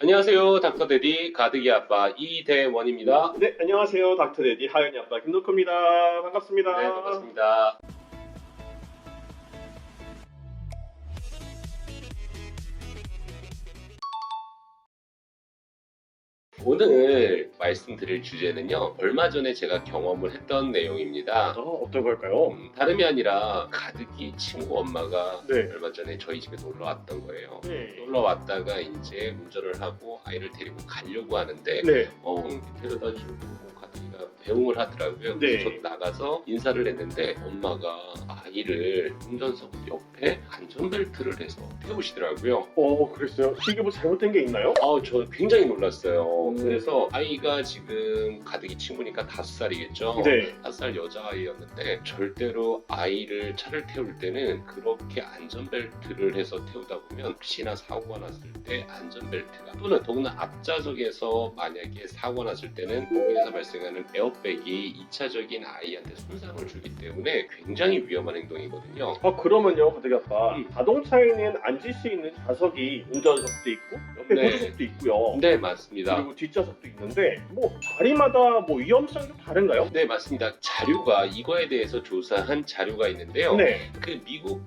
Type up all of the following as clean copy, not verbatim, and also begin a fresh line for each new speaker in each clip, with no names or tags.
안녕하세요. 닥터데디 가득이 아빠 이대원입니다.
네, 안녕하세요. 닥터데디 하연이 아빠 김덕호입니다. 반갑습니다.
네, 반갑습니다. 오늘 말씀드릴 주제는요, 얼마 전에 제가 경험을 했던 내용입니다.
어떤 걸까요?
다름이 아니라 가득이 친구 엄마가
네.
얼마 전에 저희 집에 놀러 왔던 거예요.
네.
놀러 왔다가 이제 운전을 하고 아이를 데리고 가려고 하는데
네.
데려다 주고 가득이가 배웅을 하더라고요.
네.
그래서 저 나가서 인사를 했는데 엄마가 아이를 운전석 옆에 안전벨트를 해서 태우시더라고요.
그랬어요. 이게 뭐 잘못된 게 있나요?
저 굉장히 놀랐어요.
음.
그래서 아이가 지금 가득이 친구니까 5살이겠죠.
네.
5살 여자아이였는데 절대로 아이를 차를 태울 때는 그렇게 안전벨트를 해서 태우다 보면 혹시나 사고가 났을 때 안전벨트가 또는 더구나 앞좌석에서 만약에 사고가 났을 때는 거기에서 발생하는 에어백이 2차적인 아이한테 손상을 주기 때문에 굉장히 위험한 행동이거든요.
그러면요, 가득이 아빠.
음.
자동차에는 앉을 수 있는 좌석이 운전석도 있고 옆에
네.
보조석도 있고요.
네, 맞습니다.
그리고 뒷좌석도 있는데 뭐 자리마다 뭐 위험성이 좀 다른가요?
네, 맞습니다. 자료가 이거에 대해서 조사한 자료가 있는데요.
네.
그 미국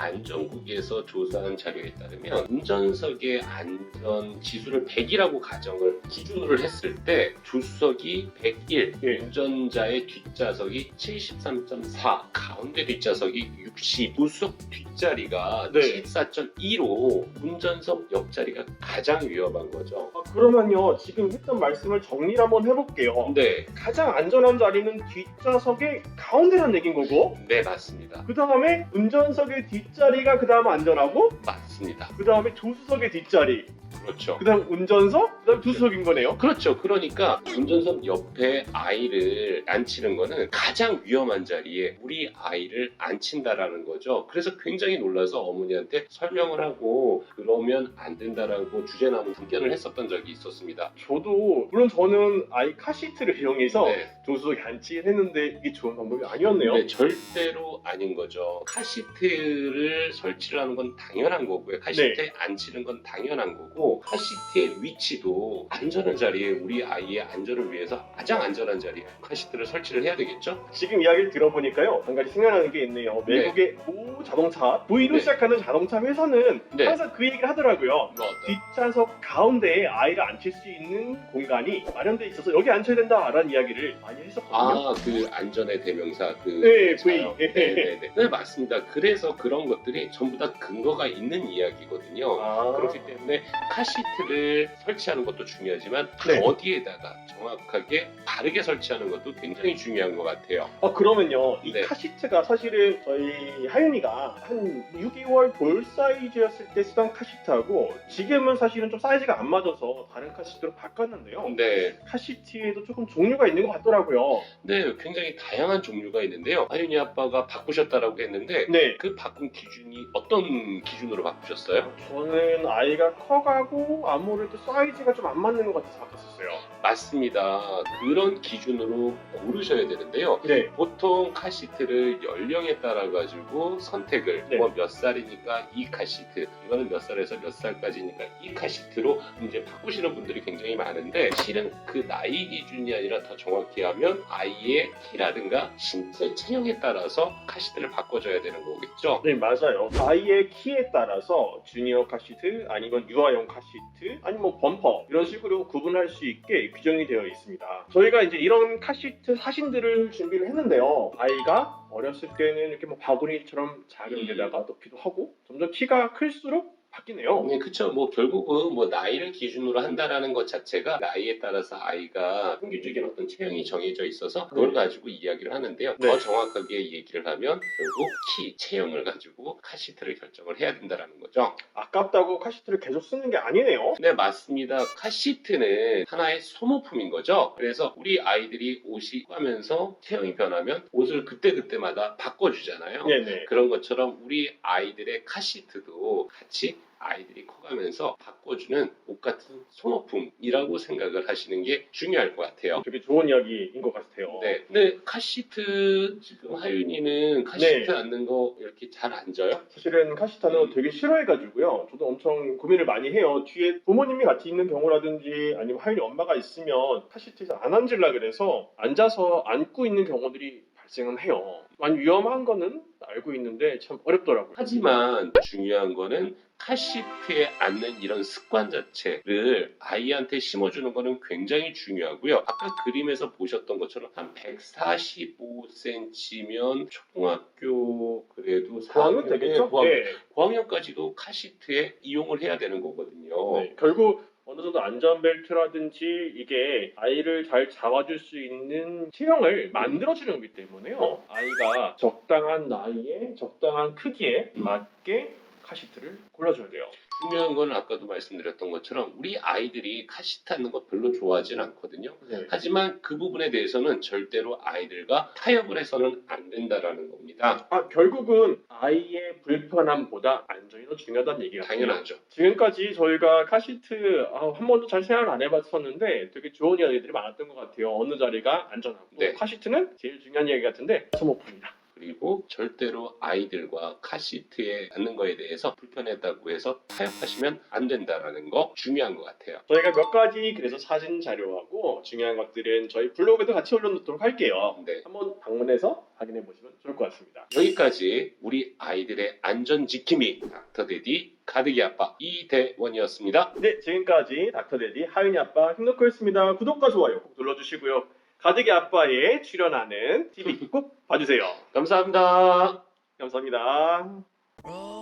교통안전국에서 조사한 자료에 따르면 운전석의 안전 지수를 100이라고 가정을 기준으로 했을 때 조수석이 101,
예.
운전자의 뒷좌석이 73.4, 가운데 뒷좌석이 60, 우석 뒷자리가
네.
74.2로 운전석 옆자리가 가장 위험한 거죠.
그러면요, 지금 했던 말씀을 정리를 한번 해볼게요.
네,
가장 안전한 자리는 뒷좌석의 가운데라는 얘기인 거고,
네, 맞습니다.
그 다음에 운전석의 뒷자리가 그 다음 안전하고,
맞습니다.
그 다음에 조수석의 뒷자리,
그렇죠.
그 다음 운전석, 그 다음 조수석인 거네요.
그렇죠. 그러니까 운전석 옆에 아이를 앉히는 거는 가장 위험한 자리에 우리 아이를 앉힌다라는 거죠. 그래서 굉장히 놀라서 어머니한테 설명을 하고 그러면 안 된다라고 주제나무 참견을 했었던 적이 있었습니다.
저도 물론 저는 아이 카시트를 이용해서
네.
조수석에 앉히긴 했는데 이게 좋은 방법이 아니었네요.
네, 절대로 아닌 거죠. 카시트를 설치를 하는 건 당연한 거고요. 카시트에 앉히는 건 당연한 거고 카시트의 위치도 안전한 자리에 우리 아이의 안전을 위해서 가장 안전한 자리에 카시트를 설치를 해야 되겠죠?
지금 이야기를 들어보니까요, 한 가지 생각나는 게 있네요.
네.
외국의 모 자동차, V로
네.
시작하는 자동차 회사는
네.
항상 그 얘기를 하더라고요.
뭐 어떤
뒷좌석 가운데에 아이를 앉힐 수 있는 공간이 마련돼 있어서 여기 앉혀야 된다라는 이야기를 많이 했었거든요.
그 안전의 대명사
네,
차요.
V.
네, 맞습니다. 그래서 그런 것들이 전부 다 근거가 있는 이야기거든요. 그렇기 때문에 카시트를 설치하는 것도 중요하지만
네.
어디에다가 정확하게 바르게 설치하는 것도 굉장히 중요한 것 같아요.
그러면요, 이
네.
카시트가 사실은 저희 하윤이가 한 6개월 돌 사이즈였을 때 쓰던 카시트하고 지금은 사실은 좀 사이즈가 안 맞아서 다른 카시트로 바꿨는데요.
네,
카시트에도 조금 종류가 있는 것 같더라고요.
네, 굉장히 다양한 종류가 있는데요. 아윤이 아빠가 바꾸셨다라고 했는데
네.
그 바꾼 기준이 어떤 기준으로 바꾸셨어요?
저는 아이가 커가고 아무래도 사이즈가 좀 안 맞는 것 같아서 바꿨었어요.
맞습니다. 그런 기준으로 고르셔야 되는데요.
네.
보통 카시트를 연령에 따라 가지고 선택을
네.
뭐 몇 살이니까 이 카시트, 이거는 몇 살에서 몇 살까지니까 이 카시트로 이제 바꾸시는 분들이 굉장히 많은데 실은 그 나이 기준이 아니라 더 정확히 하면 아이의 키라든가 신체 체형에 따라서 카시트를 바꿔줘야 되는 거겠죠.
네, 맞아요. 아이의 키에 따라서 주니어 카시트, 아니면 유아용 카시트, 아니면 뭐 범퍼 이런 식으로 구분할 수 있게 규정이 되어 있습니다. 저희가 이제 이런 카시트 사진들을 준비를 했는데요. 아이가 어렸을 때는 이렇게 뭐 바구니처럼 작은 데다가 넣기도 하고 점점 키가 클수록 바뀌네요.
네, 그쵸. 뭐 결국은 뭐 나이를 기준으로 한다라는 것 자체가 나이에 따라서 아이가 평균적인 어떤 체형이 정해져 있어서 그걸 가지고 이야기를 하는데요.
네.
더 정확하게 얘기를 하면 결국 키, 체형을 가지고 카시트를 결정을 해야 된다라는 거죠.
아깝다고 카시트를 계속 쓰는 게 아니네요.
네, 맞습니다. 카시트는 하나의 소모품인 거죠. 그래서 우리 아이들이 옷이 가면서 체형이 변하면 옷을 그때그때마다 바꿔주잖아요.
네네.
그런 것처럼 우리 아이들의 카시트도 같이 아이들이 커가면서 바꿔주는 옷 같은 소모품이라고 생각을 하시는 게 중요할 것 같아요.
되게 좋은 이야기인 것 같아요.
네. 근데 카시트 지금 하윤이는 카시트
네.
앉는 거 이렇게 잘 앉아요?
사실은 카시타는 되게 싫어해가지고요. 저도 엄청 고민을 많이 해요. 뒤에 부모님이 같이 있는 경우라든지 아니면 하윤이 엄마가 있으면 카시트에서 안 앉으려 그래서 앉아서 앉고 있는 경우들이 발생은 해요. 많이 위험한 거는 알고 있는데 참 어렵더라고요.
하지만 중요한 거는 카시트에 앉는 이런 습관 자체를 아이한테 심어주는 거는 굉장히 중요하고요. 아까 그림에서 보셨던 것처럼 한 145cm면 초등학교 그래도
고학년 되겠죠? 네.
고학년까지도 카시트에 이용을 해야 되는 거거든요.
네, 결국 어느 정도 안전벨트라든지 이게 아이를 잘 잡아줄 수 있는 체형을 만들어주는 거기 때문에요. 아이가 적당한 나이에 적당한 크기에 맞게 카시트를 골라줘야 돼요.
중요한 건 아까도 말씀드렸던 것처럼 우리 아이들이 카시트 앉는 거 별로 좋아하진 않거든요.
네.
하지만 그 부분에 대해서는 절대로 아이들과 타협을 해서는 안 된다라는 겁니다.
결국은 아이의 불편함보다 안전이 더 중요하다는 얘기 같아요.
당연하죠.
지금까지 저희가 카시트 한 번도 잘 생각을 안 해봤었는데 되게 좋은 이야기들이 많았던 것 같아요. 어느 자리가 안전하고
네.
카시트는 제일 중요한 이야기 같은데 소모품이다.
그리고 절대로 아이들과 카시트에 앉는 거에 대해서 불편했다고 해서 타협하시면 안 된다라는 거 중요한 것 같아요.
저희가 몇 가지 그래서 사진 자료하고 중요한 것들은 저희 블로그에도 같이 올려놓도록 할게요.
네.
한번 방문해서 확인해 보시면 좋을 것 같습니다.
여기까지 우리 아이들의 안전 지킴이 닥터데디 가득이 아빠 이대원이었습니다.
네, 지금까지 닥터데디 하윤이 아빠 힘놓고였습니다. 구독과 좋아요 꼭 눌러주시고요. 가득이 아빠에 출연하는 TV 꼭 봐주세요.
감사합니다.
감사합니다.
Roll